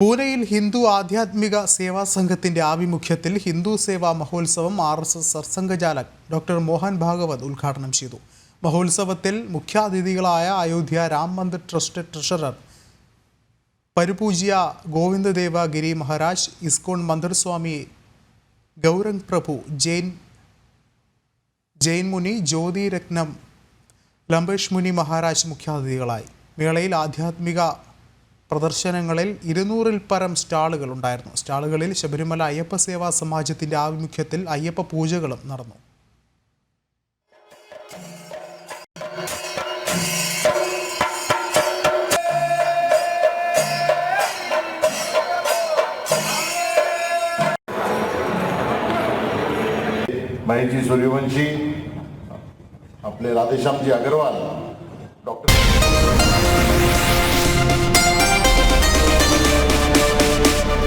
പൂനെയിൽ ഹിന്ദു ആധ്യാത്മിക സേവാ സംഘത്തിന്റെ ആഭിമുഖ്യത്തിൽ ഹിന്ദു സേവാ മഹോത്സവം RSS സർസംഘചാലക് ഡോക്ടർ മോഹൻ ഭാഗവത് ഉദ്ഘാടനം ചെയ്തു. മഹോത്സവത്തിൽ മുഖ്യാതിഥികളായ അയോധ്യ രാം മന്ദിർ ട്രസ്റ്റ് ട്രഷറർ പരുപൂജ്യ ഗോവിന്ദദേവ ഗിരി മഹാരാജ്, ഇസ്കോൺ മന്ദിർ സ്വാമി ഗൗരംഗ് പ്രഭു, ജൈൻ മുനി ജ്യോതി രത്നം ലംബേഷ് മുനി മഹാരാജ് മുഖ്യാതിഥികളായി. മേളയിൽ ആധ്യാത്മിക പ്രദർശനങ്ങളിൽ 200-ൽ പരം സ്റ്റാളുകൾ ഉണ്ടായിരുന്നു. സ്റ്റാളുകളിൽ ശബരിമല അയ്യപ്പ സേവാ സമാജത്തിന്റെ ആഭിമുഖ്യത്തിൽ അയ്യപ്പ പൂജകളും നടന്നു. महेश जी सूर्यवंशी, अपने राधेश्याम जी अग्रवाल, डॉक्टर